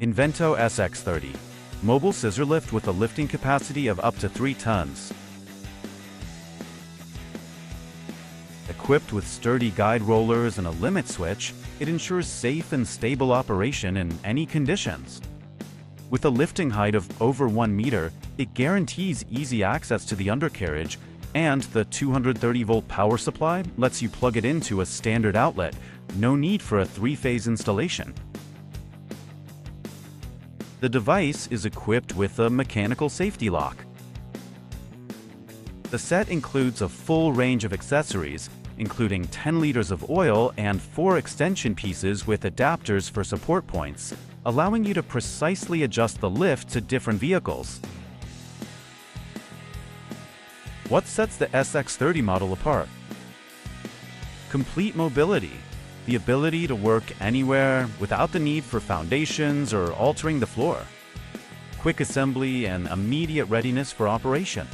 INVENTO SX30, mobile scissor lift with a lifting capacity of up to 3 tons. Equipped with sturdy guide rollers and a limit switch, it ensures safe and stable operation in any conditions. With a lifting height of over 1 meter, it guarantees easy access to the undercarriage, and the 230-volt power supply lets you plug it into a standard outlet. No need for a 3-phase installation. The device is equipped with a mechanical safety lock. The set includes a full range of accessories, including 10 liters of oil and 4 extension pieces with adapters for support points, allowing you to precisely adjust the lift to different vehicles. What sets the SX30 model apart? Complete mobility, the ability to work anywhere without the need for foundations or altering the floor. Quick assembly and immediate readiness for operation.